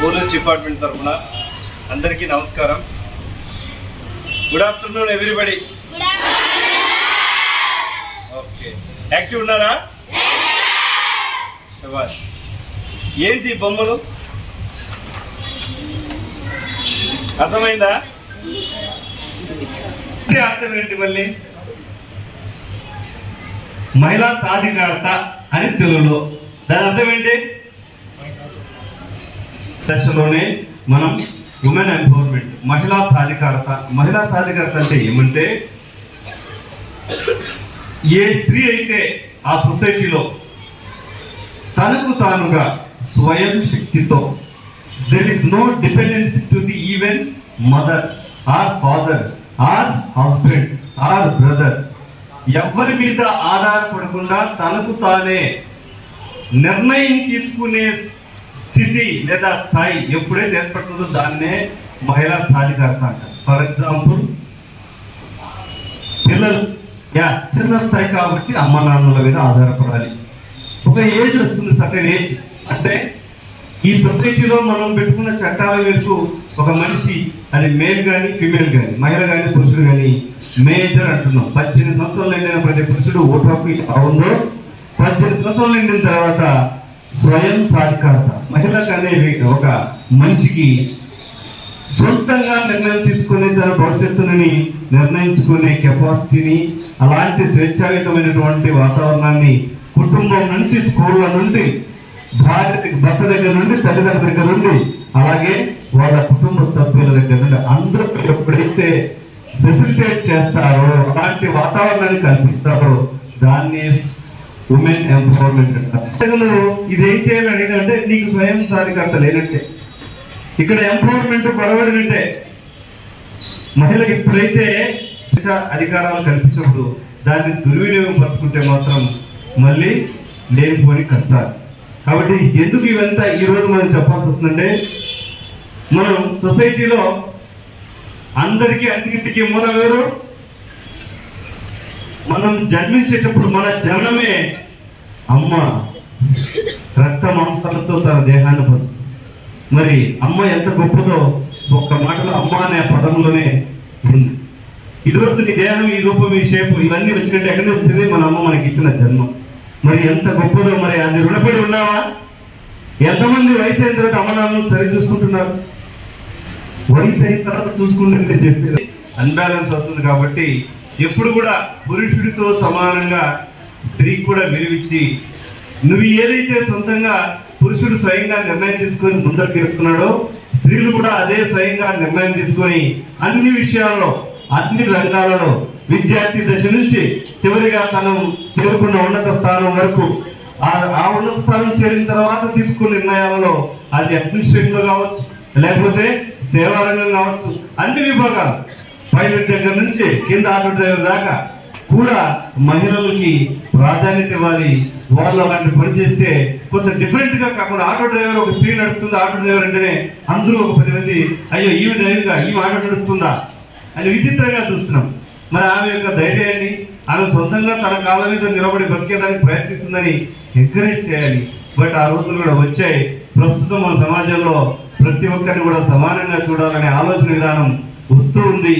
Police department తరఫున అందరికీ నమస్కారం. Good afternoon everybody. Okay, active ఉన్నారా? ఏంటి బొమ్మలు అర్థమైందా? అర్థం ఏంటి మళ్ళీ? మహిళా సాధికారత అని తెలుగులో, దాని అర్థం ఏంటి? దశలోనే మనం ఉమెన్ ఎంపవర్మెంట్, మహిళా సాధికారత. మహిళా సాధికారత అంటే ఏమంటే, ఏ స్త్రీ అయితే ఆ సొసైటీలో తనకు తానుగా స్వయం శక్తితో, there is no dependency to the even mother or father or husband or brother, ఎవరి మీద ఆధారపడకుండా తనకు తానే నిర్ణయం తీసుకునే స్థితి లేదా స్థాయి ఎప్పుడైతే ఏర్పడుతుందో దాన్నే మహిళా సాధికారత అంటారు. ఫర్ ఎగ్జాంపుల్, పిల్లలు చిన్న స్థాయి కాబట్టి అమ్మ నాన్నల మీద ఆధారపడాలి. ఒక ఏజ్ వస్తుంది, సర్టెన్ ఏజ్. అంటే ఈ సొసైటీలో మనం పెట్టుకున్న చట్టాల మేరకు ఒక మనిషి, అది మేల్ కానీ ఫీమేల్ కానీ, మహిళ కానీ పురుషుడు కానీ, మేజర్ అంటున్నాం. 18 సంవత్సరాలు నిండిన ప్రతి పురుషుడు ఓటు హక్కు అవుందో, 18 సంవత్సరాలు నిండిన తర్వాత స్వయం సాధికారత. మహిళకు అనేది ఒక మనిషికి సొంతంగా నిర్ణయం తీసుకునే, తన భవిష్యత్తుని నిర్ణయించుకునే కెపాసిటీని, అలాంటి స్వేచ్ఛాయుతమైనటువంటి వాతావరణాన్ని కుటుంబం నుంచి, స్కూళ్ళ నుండి, భర్త దగ్గర నుండి, తల్లిదండ్రుల దగ్గర నుండి, అలాగే వాళ్ళ కుటుంబ సభ్యుల దగ్గర నుండి అందరూ ఎప్పుడైతే ఫెసిలిటేట్ చేస్తారో, అలాంటి వాతావరణాన్ని కల్పిస్తారో దాన్ని ఉమెన్ ఎంపవర్మెంట్ అంటారు. ఇదేం చేయాలని అంటే, నీకు స్వయం సాధికారత లేనట్టే. ఇక్కడ ఎంపవర్మెంట్ పొరబడినట్టే. మహిళకి ఎప్పుడైతే అధికారాలు కల్పించినప్పుడు దాన్ని దుర్వినియోగం పరుచుకుంటే మాత్రం మళ్ళీ లేనిపోని కష్టాలు. కాబట్టి ఎందుకు ఇవంతా ఈరోజు మనం చెప్పాల్సి వస్తుందంటే, మనం సొసైటీలో అందరికీ అన్నింటికి మూల వేరు. మనం జన్మించేటప్పుడు మన జన్మమే అమ్మ రక్త మాంసాలతో తన దేహాన్ని పరుస్తుంది. మరి అమ్మ ఎంత గొప్పదో ఒక్క మాటలో అమ్మ అనే పదంలోనే ఉంది. ఈరోజు నీ దేహం, ఈ రూపం, ఈ షేపు ఇవన్నీ వచ్చినట్టు ఎక్కడి వచ్చింది? మన అమ్మ మనకి ఇచ్చిన జన్మ. మరి ఎంత గొప్పదో. మరి అది రుణపడి ఉన్నావా? ఎంతమంది వయసు అయిన తర్వాత అమ్మ నాన్నలు సరి చూసుకుంటున్నారు? వయసు అయిన తర్వాత చూసుకుంటుంటే చెప్పేది అన్బ్యాలెన్స్ అవుతుంది. కాబట్టి ఎప్పుడు కూడా పురుషుడితో సమానంగా స్త్రీకి కూడా విలువిచ్చి, నువ్వు ఏదైతే సొంతంగా పురుషుడు స్వయంగా నిర్ణయం తీసుకొని ముందరికి వేస్తున్నాడో, స్త్రీలు కూడా అదే స్వయంగా నిర్ణయం తీసుకొని అన్ని విషయాల్లో, అన్ని రంగాలలో, విద్యార్థి దశ నుంచి చివరిగా తను చేరుకున్న ఉన్నత స్థానం వరకు, ఆ ఉన్నత స్థానం చేరిన తర్వాత తీసుకున్న నిర్ణయాలలో, అది అడ్మినిస్ట్రేషన్ లో కావచ్చు, లేకపోతే సేవా రంగం కావచ్చు, అన్ని విభాగాలు, పైలట్ దగ్గర నుంచి కింద ఆటో డ్రైవర్ దాకా కూడా మహిళలకి ప్రాధాన్యత ఇవ్వాలి. వాళ్ళు అలాంటి పని చేస్తే కొంత డిఫరెంట్ గా కాకుండా, ఆటో డ్రైవర్ ఒక స్త్రీ నడుస్తుంది, ఆటో డ్రైవర్ అంటేనే అందరూ ఒక 10 మంది అయ్యో ఈమె డ్రైవర్గా, ఈమె ఆటో నడుస్తుందా అని విచిత్రంగా చూస్తున్నాం. మరి ఆమె యొక్క ధైర్యాన్ని, ఆమె సొంతంగా తన కాళ్ళ మీద నిలబడి బతికేదానికి ప్రయత్నిస్తుందని ఎంకరేజ్ చేయాలి. బట్ ఆ రోజులు కూడా వచ్చాయి. ప్రస్తుతం మన సమాజంలో ప్రతి ఒక్కరిని కూడా సమానంగా చూడాలనే ఆలోచన విధానం వస్తూ ఉంది.